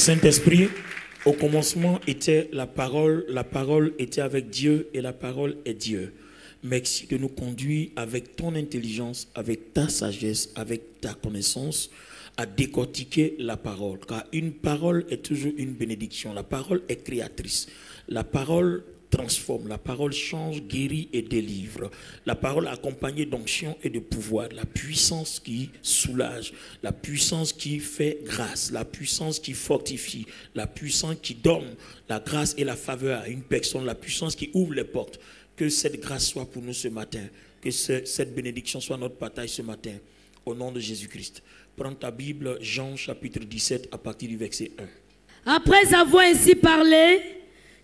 Saint-Esprit, au commencement était la parole était avec Dieu et la parole est Dieu. Merci de nous conduire avec ton intelligence, avec ta sagesse, avec ta connaissance à décortiquer la parole. Car une parole est toujours une bénédiction. La parole est créatrice. La parole transforme, la parole change, guérit et délivre. La parole accompagnée d'onction et de pouvoir, la puissance qui soulage, la puissance qui fait grâce, la puissance qui fortifie, la puissance qui donne la grâce et la faveur à une personne, la puissance qui ouvre les portes. Que cette grâce soit pour nous ce matin, que cette bénédiction soit notre partage ce matin, au nom de Jésus-Christ. Prends ta Bible, Jean chapitre 17 à partir du verset 1. Après avoir ainsi parlé,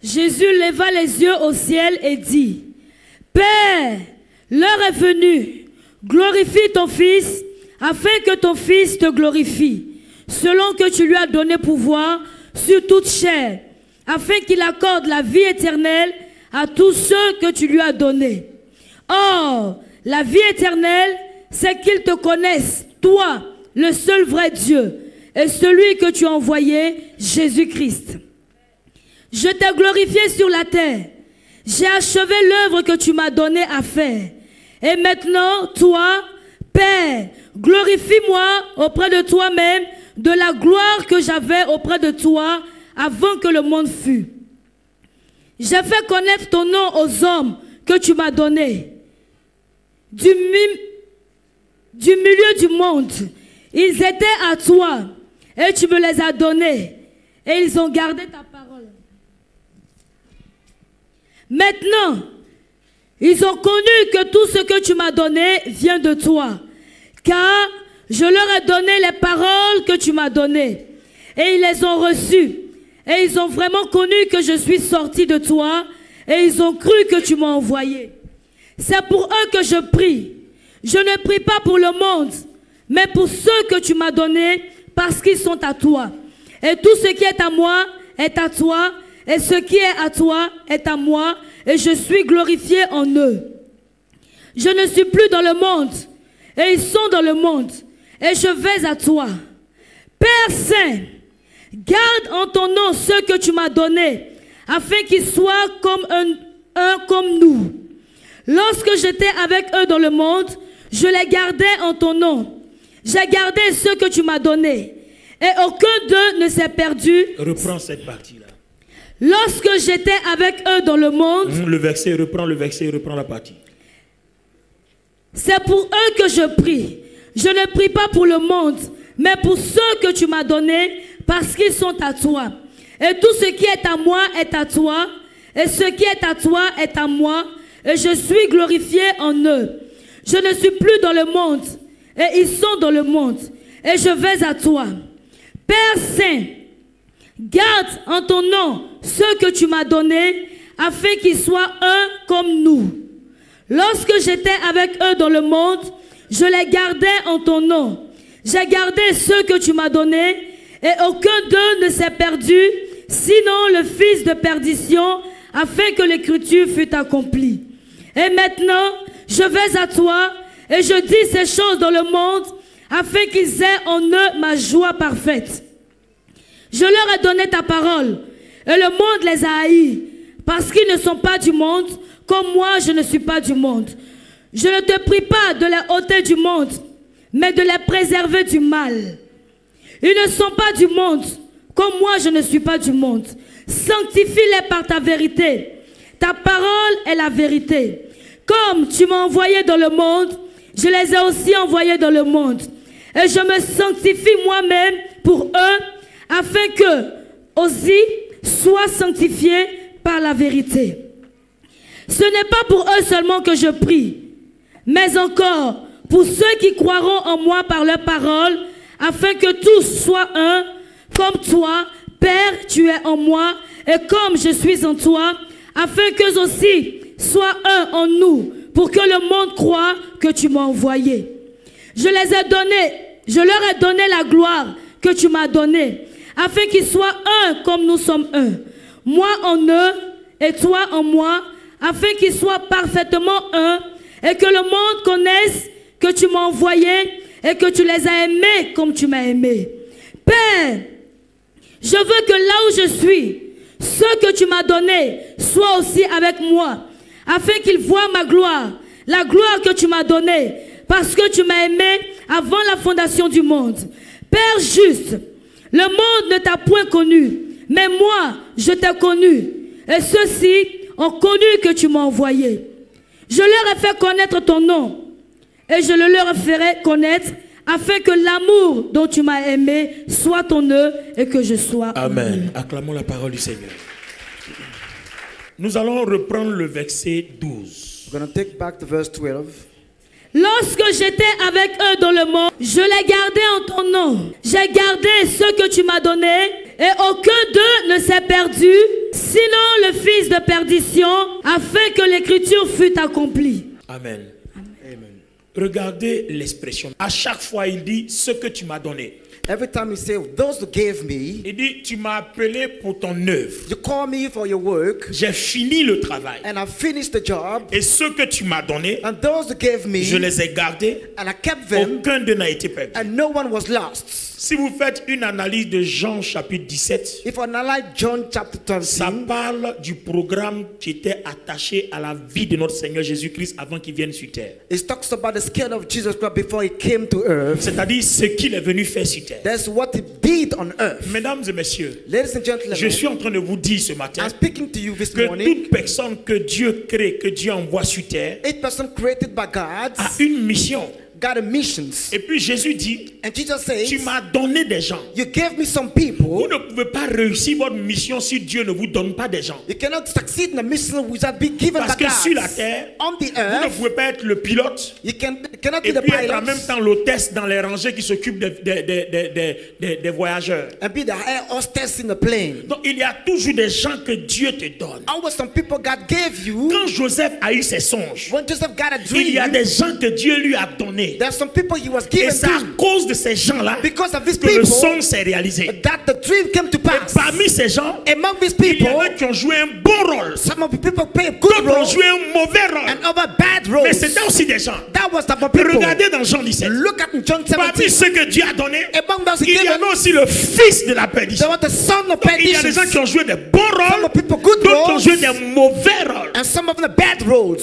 Jésus leva les yeux au ciel et dit, « Père, l'heure est venue, glorifie ton Fils, afin que ton Fils te glorifie, selon que tu lui as donné pouvoir sur toute chair, afin qu'il accorde la vie éternelle à tous ceux que tu lui as donnés. Or, la vie éternelle, c'est qu'ils te connaissent, toi, le seul vrai Dieu, et celui que tu as envoyé, Jésus-Christ. Je t'ai glorifié sur la terre. J'ai achevé l'œuvre que tu m'as donnée à faire. Et maintenant, toi, Père, glorifie-moi auprès de toi-même de la gloire que j'avais auprès de toi avant que le monde fût. J'ai fait connaître ton nom aux hommes que tu m'as donnés. Du milieu du monde, ils étaient à toi et tu me les as donnés et ils ont gardé ta parole. Maintenant, ils ont connu que tout ce que tu m'as donné vient de toi, car je leur ai donné les paroles que tu m'as données, et ils les ont reçues, et ils ont vraiment connu que je suis sorti de toi, et ils ont cru que tu m'as envoyé. C'est pour eux que je prie. Je ne prie pas pour le monde, mais pour ceux que tu m'as donnés, parce qu'ils sont à toi. Et tout ce qui est à moi est à toi, et ce qui est à toi est à moi, et je suis glorifié en eux. Je ne suis plus dans le monde, et ils sont dans le monde, et je vais à toi. Père Saint, garde en ton nom ceux que tu m'as donnés, afin qu'ils soient comme un comme nous. Lorsque j'étais avec eux dans le monde, je les gardais en ton nom. J'ai gardé ceux que tu m'as donnés, et aucun d'eux ne s'est perdu. Reprends cette partie-là. Lorsque j'étais avec eux dans le monde, le verset, reprends la partie. C'est pour eux que je prie. Je ne prie pas pour le monde, mais pour ceux que tu m'as donnés, parce qu'ils sont à toi. Et tout ce qui est à moi est à toi, et ce qui est à toi est à moi, et je suis glorifié en eux. Je ne suis plus dans le monde, et ils sont dans le monde, et je vais à toi. Père Saint, garde en ton nom ceux que tu m'as donnés, afin qu'ils soient un comme nous. Lorsque j'étais avec eux dans le monde, je les gardais en ton nom. J'ai gardé ceux que tu m'as donnés, et aucun d'eux ne s'est perdu, sinon le fils de perdition, afin que l'écriture fût accomplie. Et maintenant, je vais à toi, et je dis ces choses dans le monde, afin qu'ils aient en eux ma joie parfaite. Je leur ai donné ta parole, et le monde les a haïs, parce qu'ils ne sont pas du monde, comme moi je ne suis pas du monde. Je ne te prie pas de les ôter du monde, mais de les préserver du mal. Ils ne sont pas du monde, comme moi je ne suis pas du monde. Sanctifie-les par ta vérité. Ta parole est la vérité. Comme tu m'as envoyé dans le monde, je les ai aussi envoyés dans le monde. Et je me sanctifie moi-même pour eux, afin que aussi soient sanctifiés par la vérité. Ce n'est pas pour eux seulement que je prie, mais encore pour ceux qui croiront en moi par leur parole, afin que tous soient un, comme toi, Père, tu es en moi, et comme je suis en toi, afin qu'eux aussi soient un en nous, pour que le monde croie que tu m'as envoyé. Je leur ai donné la gloire que tu m'as donnée, afin qu'ils soient un comme nous sommes un. Moi en eux et toi en moi, afin qu'ils soient parfaitement un, et que le monde connaisse que tu m'as envoyé et que tu les as aimés comme tu m'as aimé. Père, Je veux que là où je suis, ce que tu m'as donné soit aussi avec moi, afin qu'ils voient ma gloire, la gloire que tu m'as donnée, parce que tu m'as aimé avant la fondation du monde. Père juste, le monde ne t'a point connu, mais moi, je t'ai connu, et ceux-ci ont connu que tu m'as envoyé. Je leur ai fait connaître ton nom, et je le leur ferai connaître, afin que l'amour dont tu m'as aimé soit en eux et que je sois en eux. Amen. Acclamons la parole du Seigneur. Nous allons reprendre le verset 12. We're going to take back to verse 12. Lorsque j'étais avec eux dans le monde, je les gardais en ton nom. J'ai gardé ce que tu m'as donné, et aucun d'eux ne s'est perdu, sinon le fils de perdition, afin que l'écriture fût accomplie. Amen. Amen. Regardez l'expression. À chaque fois, il dit ce que tu m'as donné. Every time you say, those who gave me, Il dit, tu m'as appelé pour ton œuvre. you call me for your work, J'ai fini le travail. and I finished the job, Et ceux que tu m'as donné, and those who gave me, je les ai gardés. and I kept them, Aucun d'eux n'a été perdu. and no one was lost. Si vous faites une analyse de Jean chapitre 17, If I analyze John chapter ça 13, parle du programme qui était attaché à la vie de notre Seigneur Jésus-Christ avant qu'il vienne sur terre. it talks about the scale of Jesus Christ before he came to earth. C'est-à-dire ce qu'il est venu faire sur terre. That's what he did on earth. Mesdames et messieurs, Ladies and gentlemen, je suis en train de vous dire ce matin I'm speaking to you this que morning. toute personne que Dieu crée, que Dieu envoie sur terre, Each person created by God a une mission. got a missions. Et puis Jésus dit, And Jesus says, tu m'as donné des gens. you gave me some Vous people. ne pouvez pas réussir votre mission si Dieu ne vous donne pas des gens. You cannot succeed in a mission without being given Parce by que sur la God. terre, On the vous ne earth, pouvez pas être le pilote you cannot et be the puis être en même pilot temps l'hôtesse dans les rangées qui s'occupent des voyageurs. and be the air hostess in the plane. Donc il y a toujours des gens que Dieu te donne. Always some people God gave you. Quand Joseph a eu ses songes, When Joseph got a il y a dream, des gens que Dieu lui a donnés. there's some people he was Et given c'est à to. cause de ces gens-là Because of these que le people, songe s'est réalisé. that the dream came to pass. Parmi ces gens, Among these il y people, en a qui ont joué un bon rôle. some of the people play a good D'autres ont role joué un mauvais rôle. and other bad Mais roles. c'était aussi des gens. That was the people. Regardez dans Jean 17. Look at John Parmi 17. ceux que Dieu a donnés, Among those he il y gave, en a aussi le fils de la there perdition. was the son of Donc, il y a des perdition. gens qui ont joué des bons Some rôles, of people good d'autres qui ont roles joué des mauvais rôles. and some of the bad roles.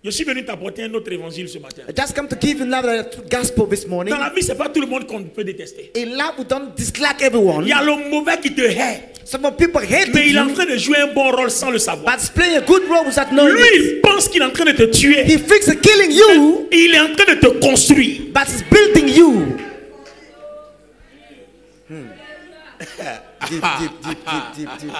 Je suis venu t'apporter un autre évangile ce matin. I just come to give you another gospel this morning. Dans la vie, c'est pas tout le monde qu'on peut détester. In life, we don't dislike everyone. Il y a le mauvais qui te hait, Some of people hate mais il est en you, train de jouer un bon rôle sans le savoir. but he's playing a good role without knowing Lui, it. il pense qu'il est en train de te tuer. He thinks he's killing you, Il est en train de te construire. but he's building you. Deep, deep, deep, deep, deep, deep, deep.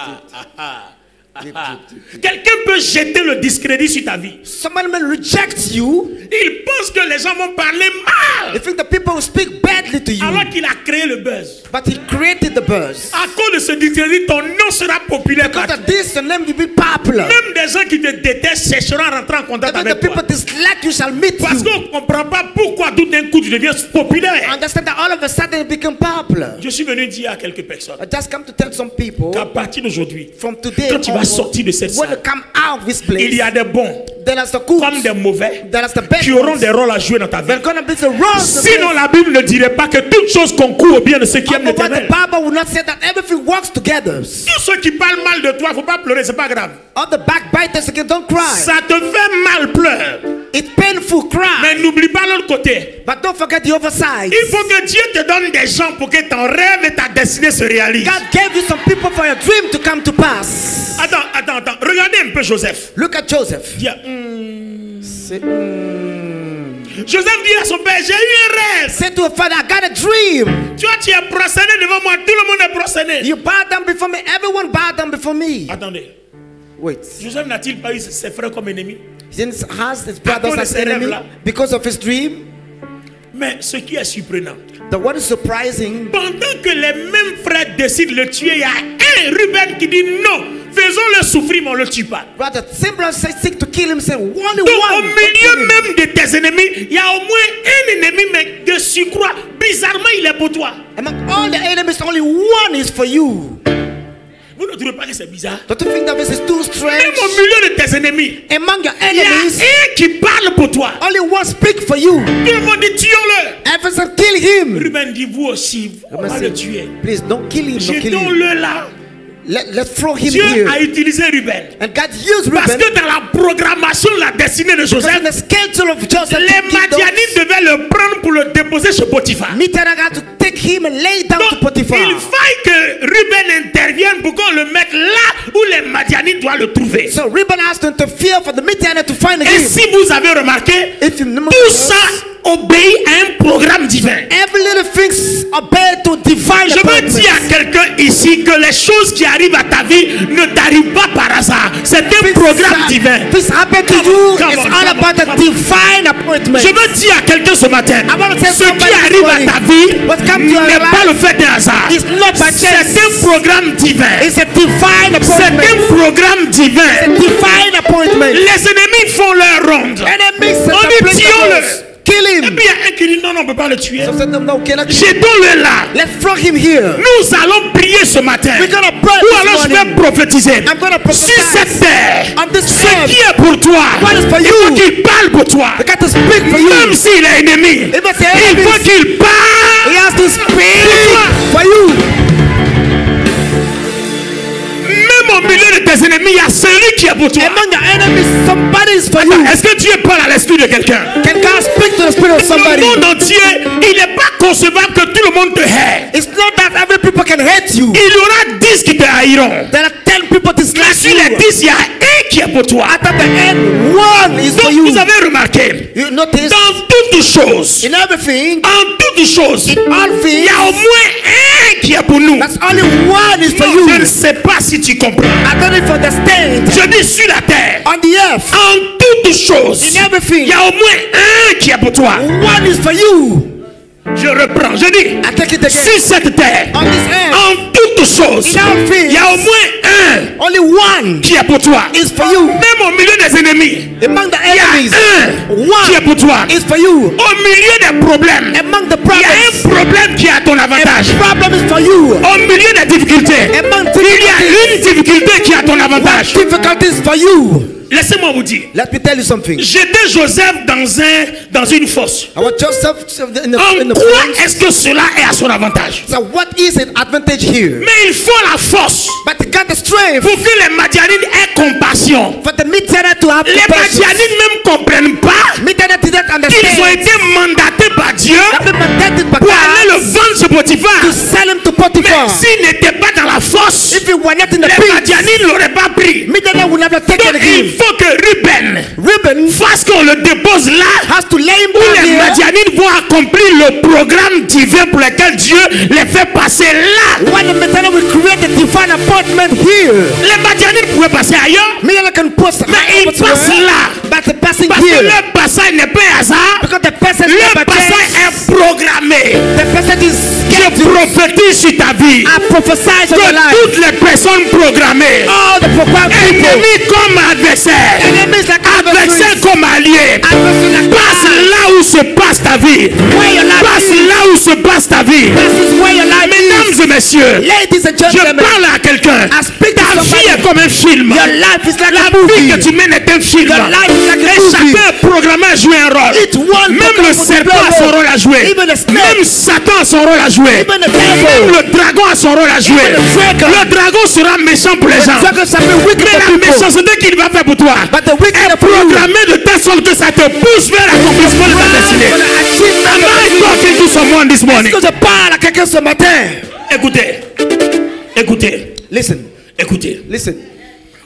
Deep, deep, deep. Quelqu'un peut jeter le discrédit sur ta vie. Someone may reject you. Il pense que les gens vont parler You mal, think the people will speak badly to you, alors qu'il a créé le buzz. but he created the buzz. À cause de ce discrédit, ton nom sera populaire Because partout. of this, your name will be popular. Même des gens qui te détestent chercheront à rentrer en contact Even the avec toi. people dislike you shall meet Parce you. qu'on ne comprend pas pourquoi tout d'un coup tu deviens populaire. Understand that all of a sudden you become popular. Je suis venu dire à quelques personnes I just come to tell some people qu'à partir d'aujourd'hui, from today quand tu vas onward, sortir de cette when you salle, come out of this place, il y a des bons there are the good, comme des mauvais there are the bad qui auront ones. des rôles à jouer dans ta vie. They're gonna be the wrong. Sinon, la Bible ne dirait pas que toute chose concourt au bien de ceux qui aiment But the l'Éternel. Bible will not say that everything works together. Tous ceux qui parlent mal de toi, il ne faut pas pleurer, c'est pas grave. All the backbiters again, don't cry. Ça te fait mal, pleure. It's painful, cry. Mais n'oublie pas l'autre côté. But don't forget the other side. Il faut que Dieu te donne des gens pour que ton rêve et ta destinée se réalisent. God gave you some people for your dream to come to pass. Attends. Regardez un peu Joseph. Look at Joseph. Dis, Say, Joseph dit à son père, j'ai eu un rêve. say to a father, I got a dream. Tu vois, tu es prosterné devant moi. Tout le monde est prosterné. You bow down before me. Everyone bow down before me. Attendez. Wait. Joseph n'a-t-il pas eu ses frères comme ennemis? He has his brothers cause as de ses enemy rêves-là. because of his dream. Mais ce qui est surprenant, The what is surprising, pendant que les mêmes frères décident de le tuer, il y a un Ruben qui dit non, faisons-le souffrir, mais on ne le tue pas. brother, Simba said seek to kill him, say only Donc au one. milieu même de tes ennemis, il y a au moins un ennemi, mais de surcroît, bizarrement, il est pour toi. Among all the enemies, only one is for you. Vous ne trouvez pas que c'est bizarre? Don't you think that this is too Même strange? au milieu de tes ennemis, Among your il y a enemies, un qui parle pour toi. only one speak for you. Tout le monde dit tuons-le. Everyone said, kill him. Ruben dit vous aussi, vous Ruben allez said, le tuer. please don't kill him. Don't kill him. Jetons-le là. Let's throw him Dieu here. a utilisé Ruben. And God used Parce Reuben. que dans la programmation de la destinée de Because Joseph, in the schedule of Joseph, les Madianites devaient le prendre pour le déposer chez Potiphar. Midian had to take him and lay down to Donc, Potiphar. il faille que Ruben intervienne pour qu'on le mette là où les Madianites doivent le trouver. So Reuben has to interfere for the Midian to find Et him. si vous avez remarqué, If you remember, tout ça obéit à un programme divin. every little thing obey to divine Je veux appointments. dire à quelqu'un ici que les choses qui arrivent à ta vie ne t'arrivent pas par hasard. C'est un programme divin. This happened to you. Come It's on, all come about on, a divine appointment. Je veux dire à quelqu'un ce matin, I want to tell ce qui somebody this arrive à morning, ta vie what come to your n'est life pas le fait d'un hasard. is not by chance. C'est un programme divin. It's a divine C'est un appointment. programme divin. Divine appointment. Les ennemis font leur ronde. Enemies On dit celebrate tuons-le. the kill Et him. puis il y a un qui dit non, non, on ne peut pas le tuer. So said, no, okay, Jetons-le là. let's throw him here. Nous allons prier ce matin. We're gonna pray Ou this alors je morning. vais prophétiser. I'm gonna prophesy. Sur cette terre, On this ce earth, qui est pour toi, what is for il you? faut qu'il parle pour toi. I got to speak for you. Même s'il est ennemi, Even if il enemies, faut qu'il parle. he has to speak Toi. for you. Même au milieu de tes ennemis, il y a celui qui est pour toi. Among your enemies, somebody is for you. Est-ce que Dieu parle à l'esprit de quelqu'un? Can God speak to the spirit of Dans somebody? le monde entier, il n'est pas concevable que tout le monde te hait. It's not that every people can hate you. Il y aura 10 qui te haïront. There are 10 people Mais dislike sur les you. 10, il y a un qui est pour toi. At the end, one is for Donc you. vous avez remarqué, You notice dans toutes choses, in everything, en toutes choses, in all il things, y a au moins un qui est pour nous. that's only one is for Non, you. je ne sais pas si tu comprends. I don't even understand. Je dis sur la terre, On the earth, en toutes choses, in everything, il y a au moins un qui est pour toi. one is for you. Je reprends, je dis, I take it again. sur cette terre, On this earth, en toutes choses, in all il y a au things, moins un only one qui est pour toi. is for you. Même au milieu des ennemis, Among the il y enemies, a un qui est one pour toi. is for you. Au milieu des problèmes, Among the il y a problems, un problème qui est à ton a avantage. problem is for you. Au milieu des difficultés, Among il y a difficulties, une difficulté qui est à ton what avantage. difficulties for you? Laissez-moi vous dire, Let me tell you something. j'étais Joseph dans une fosse. I want Joseph in En the quoi flames. est-ce que cela est à son avantage? So what is an advantage here? Mais il faut la force But he got the strength pour que les Madianites aient compassion. for the Midian to have Les compassion. Madianites même comprennent pas Midian didn't qu'ils ont understand. été mandatés par Dieu They've been mandated by pour aller le God vendre chez Potiphar. to sell him to Mais Potiphar. s'ils n'étaient pas dans la fosse, If he were not in the les pit, Madianites ne l'auraient pas pris. Midian would never taken Donc il him. faut que Ruben Reuben fasse qu'on le dépose là has to lay him où down les here Madianites vont accomplir le programme divin pour lequel Dieu les fait passer là. when the Midian will create a divine appointment here. Les Madianites pouvaient passer ailleurs, Midian can post mais ils passent là. but the passing Parce que here leur passage n'est pas un hasard. because the person Leur never passage changed. est programmé. The person is Je prophétise sur ta vie I prophesy on your que life. toutes les personnes programmées, All the programmed people, ennemis comme adversaires, enemies like adversaires adversaries, comme alliés, adversaries like passe God. là où se passe ta vie. Where your life Passe is. là où se passe ta vie. This is where your life is. Mesdames et messieurs, Ladies and je gentlemen, parle à quelqu'un. I speak to Ta vie somebody. est comme un film. Your life is like La a movie. vie que tu mènes est un film. Your life is like a Et movie. chacun est programmé à jouer un rôle. Each one Même le programmed to serpent play a a son role. rôle à jouer. Even the snake. Même Satan a son rôle à jouer. Even the Même devil. le dragon a son rôle à jouer. Even the dragon. Le dragon sera méchant pour les The gens. dragon shall be wicked Mais for la people. méchanceté qu'il va faire pour toi But the wicked est are for you. programmée de telle sorte que ça te pousse vers l'accomplissement de ta destinée. For the achievement Am of I the talking to someone this morning? Est-ce que je parle à quelqu'un ce matin? Écoutez, écoutez, Listen, écoutez. listen.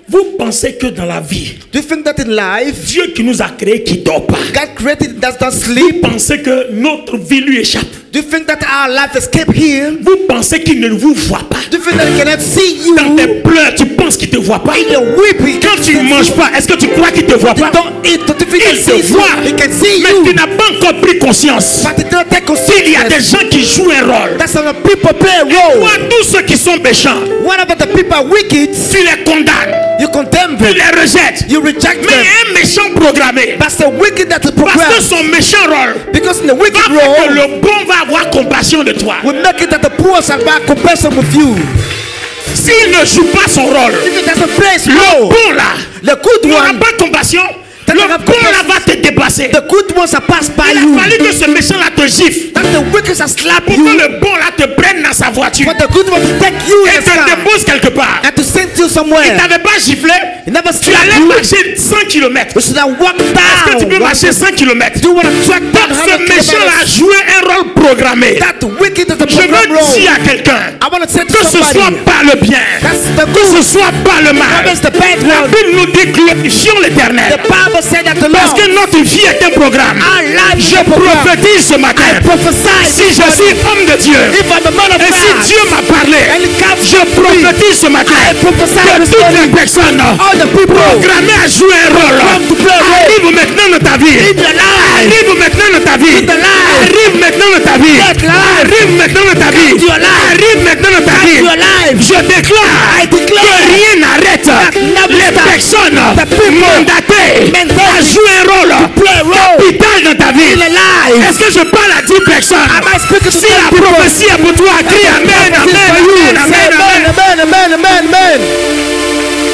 Vous pensez que dans la vie, Do you think that in life, Dieu qui nous a créés qui dort pas, God created does not vous sleep? pensez que notre vie lui échappe? Do you think that our life escape here? Vous pensez qu'il ne vous voit pas? Do you think that he cannot see Dans you? tes pleurs, tu penses qu'il te voit pas? In your weeping, Quand tu ne manges pas, est-ce que tu crois qu'il te voit you pas? don't eat, don't you think he Il te sees you? voit, He can see mais you, tu n'as pas encore pris conscience but he don't take qu'il y a des consciousness. gens qui jouent un rôle. That's how the people play a role. Toi, tous ceux qui sont méchants, What about the people wicked? tu les condamnes, You condemn tu them, les rejettes. you reject Mais them. un méchant programmé, That's the wicked that is parce que programmed. son méchant rôle Because in the va wicked faire que role, le bon va avoir compassion de toi. we make it that the poor shall have compassion with you. s'il ne joue pas son rôle, if it doesn't play its le role, bon là, the good n'aura one, pas compassion. Le bon là va te dépasser. the good ones are passed by Il you. a fallu que ce méchant là te gifle That the wicked has slapped pour que you, le bon là te prenne dans sa voiture for the good one to take you et in the te sky dépose quelque part. and to send you Il somewhere. t'avait pas giflé, He never tu slapped allais you. marcher 100 km. You should have walked Est-ce que tu peux down. marcher 100 km? Do you want to track down Donc 100 ce méchant là a kilometers? joué un rôle programmé. That wicked is the Je program veux dire role. à quelqu'un I want to say to que ce soit somebody, pas le bien, that's the que ce good, soit pas le mal. that is the bad La one. Bible nous dit glorifions The l'Éternel. Bible said that the Parce Lord, que notre vie est un programme. our life is Je a program. prophétise ce matin. I prophesy Si this je morning. suis homme de Dieu, If I'm a man of et si God, Dieu m'a parlé, and it comes je to me, prophétise ce matin I prophesy que this toutes les morning, personnes all the people programmées à jouer un rôle come to play a role arrivent maintenant dans ta vie. in your life. Arrive maintenant dans ta vie. the life. Arrive maintenant dans ta vie. Get life. Arrive maintenant dans ta vie. your life. Arrive maintenant dans ta vie. your life. Je déclare I declare que rien n'arrête never les stop. personnes The people mandatées mandated à jouer un rôle play a role capital dans ta vie. in the life. Est-ce que je parle à 10 personnes? Am I speaking to Si 10 la people? prophétie est pour toi, crie Amen, This is Amen, for you. Amen, Say Amen, amen, Amen. amen, amen, amen, amen.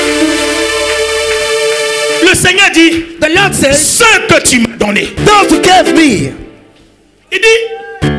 Le Seigneur dit, The Lord says, ce que tu m'as donné. those who gave me, Il dit,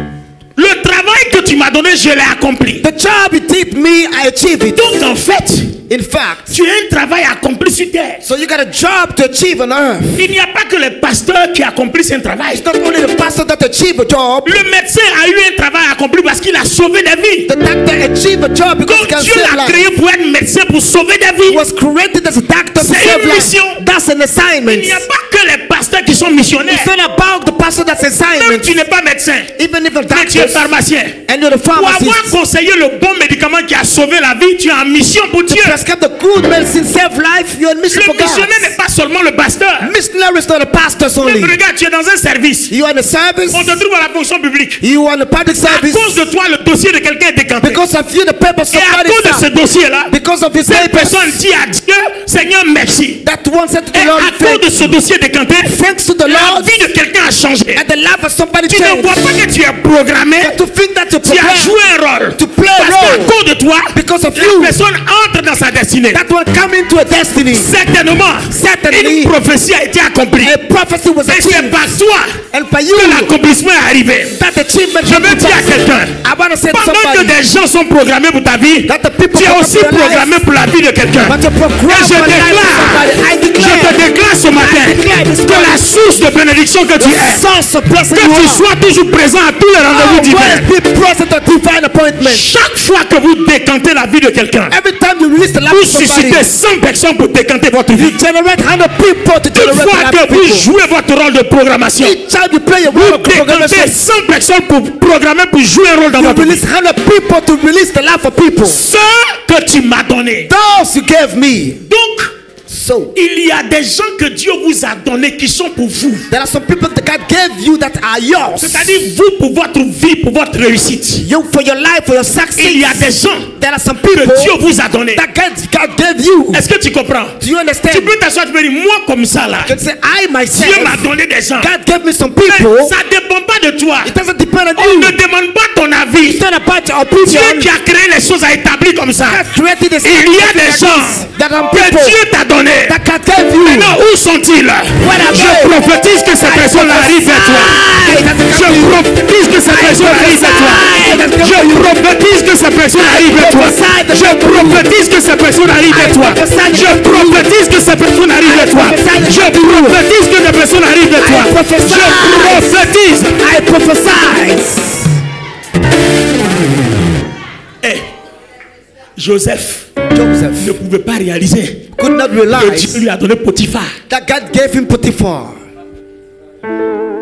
le travail que tu m'as donné, je l'ai accompli. the job you did me, I achieved it. Donc en fait, In fact, tu as un travail accompli sur terre. so you got a job to achieve on earth. Il n'y a pas que les pasteurs qui accomplissent un travail. It's not only the pastor that achieve a job. Le médecin a eu un travail accompli parce qu'il a sauvé des vies. The doctor achieve a job because he Donc can Dieu save l'a life. créé pour être médecin, pour sauver des He vies. was created as a doctor to C'est save une life. mission. That's an assignment. Il n'y a pas que les pasteurs qui sont missionnaires. It's not about the pastor that's Même assignment. tu n'es pas médecin, Even if a mais tu es doctor pharmacien. and you're the Pour avoir pharmacist, conseillé le bon médicament qui a sauvé la vie, tu es en mission pour to Dieu. prescribe the good medicine, save life, you're on mission Le for God. missionnaire n'est pas seulement le pasteur. Missionary is not the pastors only. Même regarde, tu es dans un service. You are in the service. On te trouve à la fonction publique. You are in the public À service. cause de toi, le dossier de quelqu'un est décanté. Because of you, the paper Et à somebody cause de ce stopped. dossier-là, Because of this cette paper, personne dit à Dieu, Seigneur, merci. that one said to Et the Lord, à cause de ce dossier décanté, thanks to the la Lord, vie de quelqu'un a changé. and the life of somebody Tu ne changed. vois pas que tu es programmé, To think that you tu as prepare joué un rôle. to play a Parce qu'à role, cause de toi, because of la you, personne entre dans sa destinée. that one come into a destiny. Certainement, Certainly, une prophétie a été accomplie. a prophecy was Et c'est achieved. par toi And by you, que l'accomplissement est arrivé. that achievement Je veux dire à quelqu'un, I want to say to pendant que somebody des gens sont programmés pour ta vie, that the people tu es program aussi for your life, programmé pour la vie de quelqu'un. but to program Et je for the life of déclare, somebody. I je te declare déclare ce matin declare this que la source de bénédiction que tu the es, source of blessing que you tu are. sois toujours présent à tous les rendez-vous divins. Always be present at divine appointment. Chaque fois que vous décantez la vie de quelqu'un, Every time you release the life vous of somebody, suscitez 100 personnes pour décanter votre vie. generate 100 people to Une generate the fois life que of vous people. jouez votre rôle de programmation, Each time you play your vous role of décantez programmation, 100 personnes pour programmer, pour jouer un rôle dans you votre vie. release 100 people to release the life of people. Ce que tu m'as donné. Those you gave me. Donc, So, il y a des gens que Dieu vous a donnés qui sont pour vous. there are some people that God gave you that are yours. C'est-à-dire vous pour votre vie, pour votre réussite. You for your life, for your Il y a success. des gens There are some que people Dieu vous a donnés. that God gave you. Est-ce que tu comprends? Do you Tu understand? peux t'asseoir et te dire, moi comme ça là, You can say, I Dieu m'a myself, donné des gens. God gave me some Mais people. ça ne dépend pas de toi. It doesn't depend on On you. ne demande pas ton avis. It's not about your Dieu opinion. qui a créé les choses a établi comme ça. God created this. Il y a des gens that are que people Dieu t'a donné. that God gave you. Maintenant, où sont-ils? Je prophétise que ces personnes arrivent vers toi. Je prophétise que ces personnes arrivent vers toi. Je prophétise que ces personnes arrivent vers toi. Je prophétise que ces personnes arrivent vers toi. Je prophétise que ces personnes arrivent vers toi. Je prophétise que ces personnes arrivent vers toi. Je prophétise. I prophesy. Eh, Joseph Joseph ne pouvait pas réaliser could not que realize Dieu lui a donné Potiphar. that God gave him Potiphar.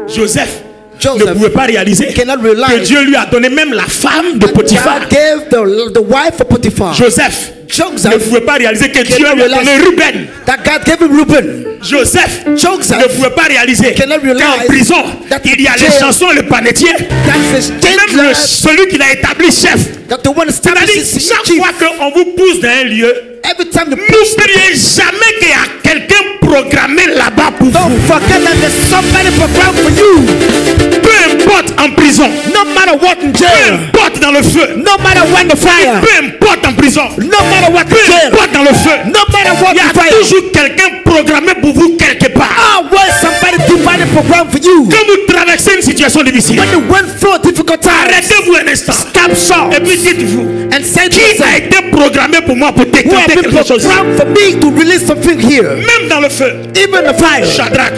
Joseph ne Joseph pouvait pas réaliser cannot que realize Dieu lui a donné même la femme de Potiphar. God gave the wife of Potiphar. Joseph ne Joseph pouvait pas réaliser que Dieu lui a donné Ruben. that God gave him Reuben. Joseph Joseph ne pouvait pas réaliser cannot qu'en realize prison, that il y a les jail- chansons, le panetier, That's the même state celui qui l'a établi chef. that the one C'est-à-dire, establishes chaque chief. fois qu'on vous pousse dans un lieu, Every time you n'oubliez jamais qu'il y a quelqu'un programmé là-bas pour don't vous. forget that there's somebody programmed for you. Peu importe en prison, No matter what in peu jail, importe dans le feu, no matter when the fire, peu importe en prison, no matter what peu in jail, importe dans le feu, no matter what il y in a fire, toujours quelqu'un programmé pour vous quelque part. always somebody divided program for you. Quand vous traversez une situation difficile, When you went through a difficult time, arrêtez-vous un instant. stop short Et puis dites-vous, and say to qui a yourself, été programmé pour moi pour who have déclencher been quelque chose? programmed for me to release something here? Même dans le feu, Even the fire, Shadrach,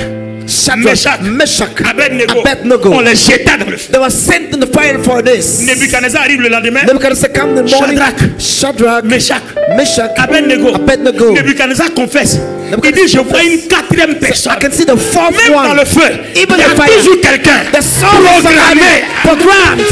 Shadrach, Meshach, Abednego, on Abednego, les jeta dans le feu. they were sent in the fire for this. Nebuchadnezzar arrive le lendemain. Nebuchadnezzar come in the morning. Shadrach, Shadrach, Meshach, Meshach, Abednego. Abednego. Nebuchadnezzar confesse. Il Nebuchadnezzar dit, je vois confesse. une quatrième personne. I can see the fourth Même dans one. le feu, il y Even a the fire. toujours quelqu'un The soul of somebody programmé. programmed.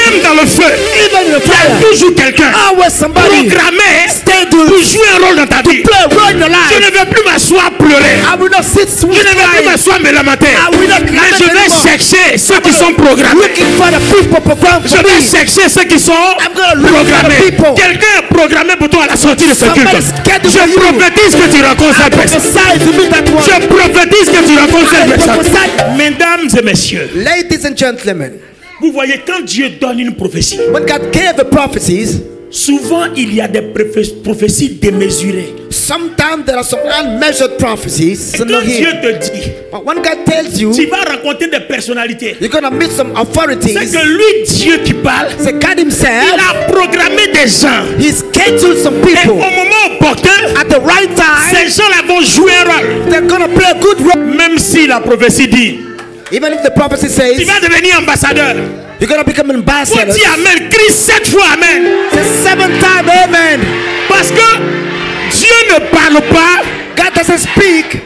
Même dans le feu, Even in the il y a fire, toujours quelqu'un always somebody programmé stay pour to jouer un rôle dans ta vie. play a role in your Je life. ne vais plus m'asseoir pleurer. I will not sit Je ne vais plus crying. m'asseoir me lamenter. I will not Mais je lament vais anymore. chercher ceux qui sont programmés. Looking for the people programmed Je for vais me. chercher ceux qui sont I'm gonna look for the programmés. people. Quelqu'un est programmé pour toi à la sortie de ce culte. Somebody's scheduled Je for you. prophétise que tu rencontres cette personne. Prophesy to me that one. Je prophétise que tu rencontres cette I personne. prophesy. Mesdames et messieurs, Ladies and gentlemen, vous voyez, quand Dieu donne une prophétie, when God gave the prophecies, souvent il y a des prophéties démesurées. sometimes there are some unmeasured prophecies. Et So quand not Dieu here. te dit, But when God tells you, tu vas rencontrer des personnalités. you're gonna meet some C'est authorities. que lui, Dieu qui parle, So God il Himself, a programmé des gens. He scheduled some Et au people moment opportun, at the right time. ces gens-là vont jouer un rôle. They're gonna play a good role. Même si la prophétie dit, Even if the prophecy tu says vas devenir ambassadeur. you're gonna become an Faut ambassador, dire Amen. Crie 7 fois Amen. say 7 times amen. Parce que Dieu ne parle pas. God doesn't speak.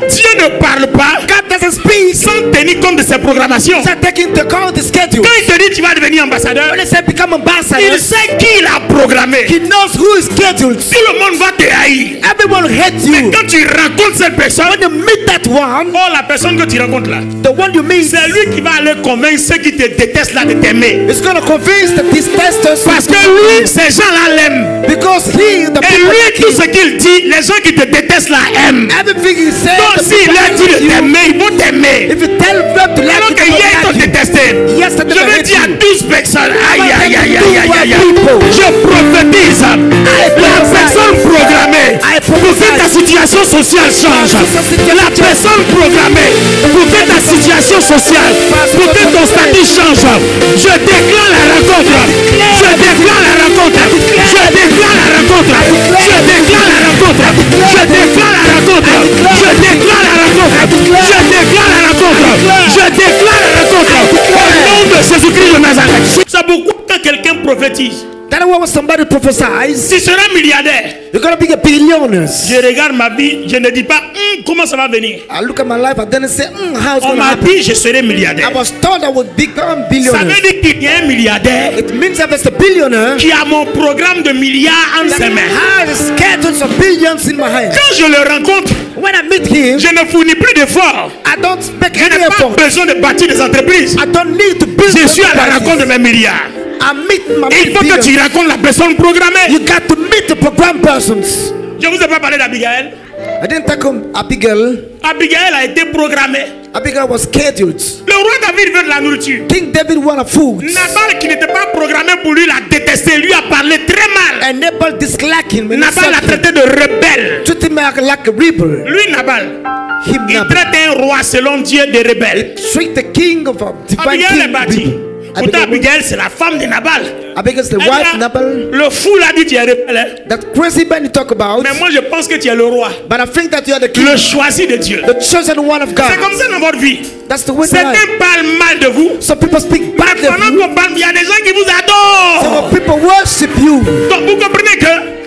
Dieu ne parle pas God doesn't speak. sans tenir compte de ses programmations. So taking into account the schedule. Quand il te dit tu vas devenir ambassadeur, When they say become ambassador, il sait qui il a programmé. He knows who is scheduled. Tout le monde va te haïr. Everyone hates Mais you. quand tu rencontres cette personne, When you meet that one, oh, la personne que tu rencontres là, the one you meet, c'est lui qui va aller convaincre ceux qui te détestent là de t'aimer. is gonna convince the detesters Parce que lui, ces gens-là l'aiment. because he, the Et people lui, like tout him, ce qu'il dit, les gens qui te détestent là aiment. everything he says, Donc the s'il people leur dit like de you. t'aimer, ils vont t'aimer. If you tell them to like Alors you, que they hier, ils will t'ont like you. détesté. Yes, they Je will vais hate dire à you. 12 personnes, aïe, aïe, aïe, aïe, aïe, aïe, aïe. People. Je prophétise, la personne programmée pour que ta situation sociale change. La personne programmée pour que ta situation sociale, pour que ton statut change. Je déclare la rencontre. Je déclare la rencontre. Je déclare la rencontre. Je déclare la rencontre. Je déclare la rencontre. Je déclare la rencontre. Je déclare la rencontre. Je déclare la rencontre. Au nom de Jésus-Christ de Nazareth. C'est beaucoup quand quelqu'un prophétise. That when somebody prophesies, Tu seras milliardaire. you're gonna be a billionaire. Je regarde ma vie, je ne dis pas comment ça va venir. I look at my life and then I say, how it's On gonna m'a happen. dit je serai milliardaire. I was told I would become Ça billionaire. veut dire qu'il y a un milliardaire It means if it's a billionaire, qui a mon programme de milliards en that ses mains. has schedules of billions in my hand. Quand je le rencontre, When I meet him, je ne fournis plus d'efforts. I don't make Je any n'ai pas effort. besoin de bâtir des entreprises. I don't need to build Je suis à la enterprises. rencontre de mes milliards. I meet my Il faut que tu billions. rencontres la personne programmée. You got to meet the program persons. Je ne vous ai pas parlé d'Abigail. I didn't talk of Abigail. Abigail a été programmée. Abigail was scheduled. Le roi David veut de la nourriture. King David wanted food. Nabal, qui n'était pas programmé pour lui, l'a détesté. Lui a parlé très mal. And Nabal disliked him. And Nabal l'a traité de rebelle. treated him like a rebel. Lui, Nabal, Him il Nabal. traite un roi selon Dieu de rebelle. Treat the king of a divine Abigail est king. bâtie. rebel. Pourtant, Abigail, c'est la femme de Nabal. Abigail's the Elle wife a- Nabal. Le fou l'a dit, tu es rebelle. Hein? That crazy man you talk about. Mais moi, je pense que tu es le roi. But I think that you are the king. Le choisi de Dieu. The chosen one of God. C'est comme ça dans votre vie. That's the way to Certains life. parlent mal de vous. Some people speak badly of Pendant you. qu'on parle, il y a des gens qui vous adorent. Some people worship you. Donc, vous comprenez que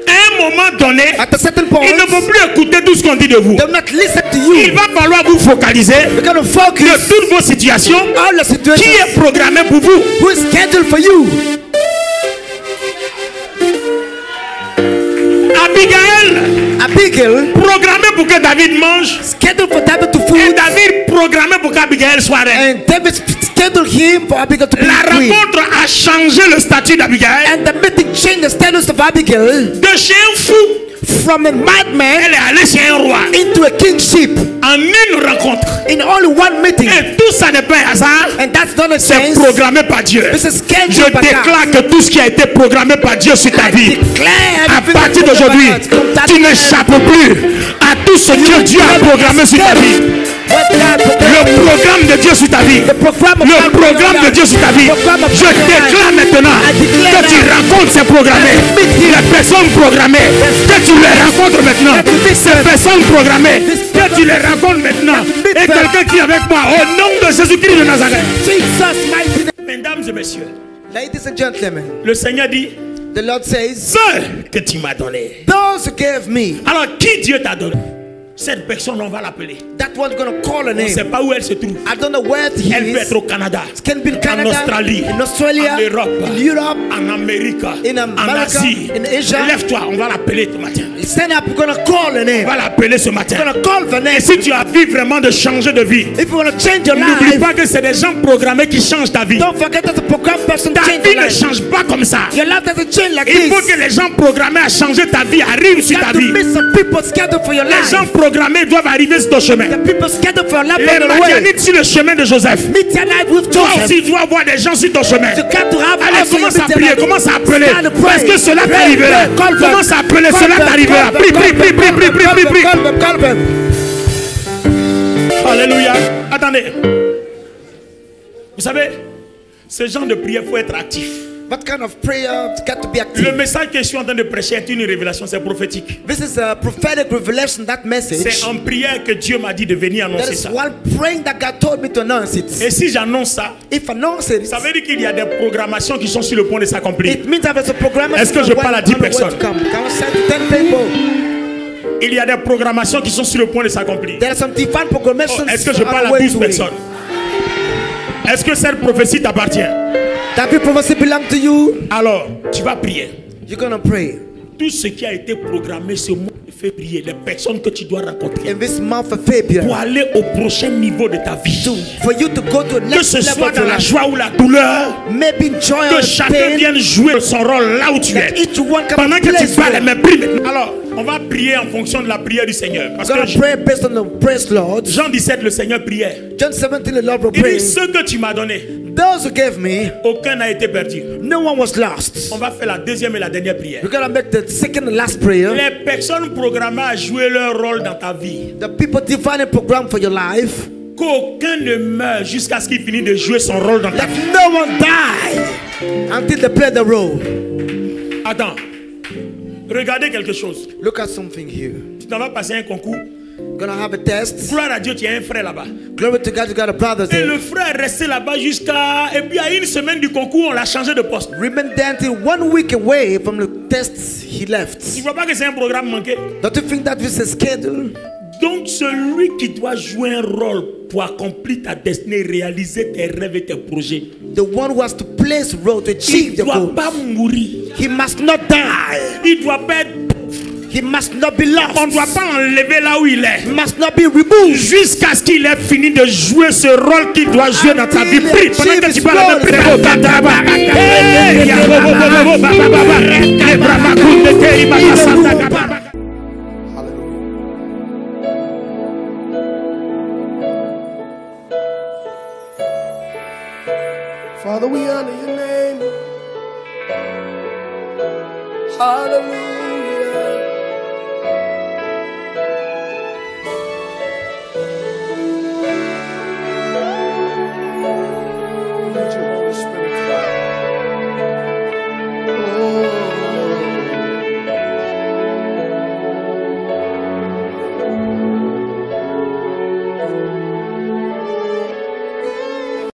à un moment donné, At a certain point, il ne faut plus écouter tout ce qu'on dit de vous. they will not listen to Il you. va falloir vous focaliser You're going to de focus toutes vos situations. all the Qui situations. est programmé pour vous? Who is scheduled for you? Abigail, Abigail, programmé pour que David mange. scheduled for David to Et food. David, programmé pour qu'Abigail soit reine. And David scheduled him for Abigail to be La queen. rencontre a changé le statut d'Abigail. And the meeting changed the status of Abigail De chez un fou from a madman Elle est allée chez un roi. into a kingship En une rencontre. in only one meeting. Et tout ça n'est pas un hasard. And that's not a C'est chance. programmé par Dieu. This is Je scheduled by God. déclare que tout ce qui a été programmé par Dieu sur ta vie, à partir d'aujourd'hui, tu n'échappes plus à tout ce que Dieu a programmé sur ta vie. Le programme de Dieu sur ta vie. Le programme de Dieu sur ta vie. Je déclare maintenant que tu rencontres ces programmés. Les personnes programmées. Que tu les rencontres maintenant. Ces personnes programmées. Que tu les rencontres maintenant. Et quelqu'un qui est avec moi. Au nom de Jésus-Christ de Nazareth. Jesus, mighty name. Mesdames et messieurs. Ladies and gentlemen, Le Seigneur dit. the Lord says, Ceux que tu m'as donné. those who gave me, Alors qui Dieu t'a donné? Cette personne, on va l'appeler. that one's going to call a On ne name. sait pas où elle se trouve. I don't know where he Elle peut is. être au Canada, It can be in en Canada, Australie, in Australia, en Europe, in Europe, en Amérique, in en America, Asie. in Asia. Lève-toi, on va l'appeler ce matin. Stand up, we're going to call a On name. va l'appeler ce matin. We're going to call the name. Et si tu as envie vraiment de changer de vie, If you want to change your n'oublie life, pas que c'est des gens programmés qui changent ta vie. don't forget that the program person Ta changed vie your ne life. change pas comme ça. Your life doesn't change like Il faut this. que les gens programmés à changer ta vie arrivent You sur ta got to vie. meet some people scheduled for your Les life. gens programmés doivent arriver sur ton chemin. The people scheduled for your life Les on the way. Madianites sur le chemin de Joseph. Meet your life with Toi Joseph. aussi, tu dois avoir des gens sur ton chemin. You got to have Allez, also your commence à meet your prier, life. commence à appeler. Start to pray. Parce que cela Pray, t'arrivera. pray, call them. Commence à appeler, Call cela them, t'arrivera. call Prie, them, prie, prie, prie, prie, prie, prie, prie. call them, call them. Attendez. Vous savez, ce genre de prière, il faut être actif. What kind of prayer? You got to be Le active. message que je suis en train de prêcher est une révélation, c'est prophétique. This is a prophetic revelation, that message. C'est en prière que Dieu m'a dit de venir That annoncer is ça. while praying that God told me to announce it. Et si j'annonce ça, If I announce it, ça veut dire qu'il y a des programmations qui sont sur le point de s'accomplir. it means that there's a program. Est-ce que je parle à 10 personnes? Can I say to 10 people? Il y a des programmations qui sont sur le point de s'accomplir. There are some divine proclamations. Oh, est-ce que je on parle the à way 12 to it. personnes? Est-ce que cette prophétie t'appartient? That the prophecy belong to you. Alors, tu vas prier. You're gonna pray. Tout ce qui a été programmé ce mois de février, les personnes que tu dois rencontrer In this month of February, pour aller au prochain niveau de ta vie. for you to go to the Que next ce level soit of dans your la life. joie ou la douleur, Maybe in joy que or chacun pain. vienne jouer son rôle là où tu es. That each one can Pendant que play tu parles, well. mais prie maintenant. Alors, on va prier en fonction de la prière du Seigneur. Parce We're que gonna pray based on the praise, Lord. Jean 17, le Seigneur priait. John 17, the Lord will Il pray. dit, ce que tu m'as donné, Those who gave me, aucun n'a été perdu. no one was lost. On va faire la deuxième et la dernière prière. We're gonna make the second and last prayer. Les personnes programmées à jouer leur rôle dans ta vie, The people define a program for your life. qu'aucun ne meure jusqu'à ce qu'il finisse de jouer son rôle dans ta Let vie. no one die until they play the role. Attends, regardez quelque chose. Look at something here. Tu t'en vas passer un concours. Gonna have a test. Gloire à Dieu, tu as un frère là-bas. Glory to God, you got a brother Et there. le frère est resté là-bas jusqu'à... Et puis à une semaine du concours, on l'a changé de poste. Remain there until 1 week away from the test he Tu left. ne vois pas que c'est un programme manqué? Don't you think that is a schedule? Donc celui qui doit jouer un rôle pour accomplir ta destinée, réaliser tes rêves et tes projets, The one who has to place the road to il achieve ne the doit goal. pas mourir. He must not die. Il ne doit pas être... He must not be lost. On ne doit pas l'enlever là où il est. He must not be removed. Jusqu'à ce qu'il ait fini de jouer ce rôle qu'il doit jouer dans ta vie. Prie pendant que tu parles de Father, we honor your name. Hallelujah.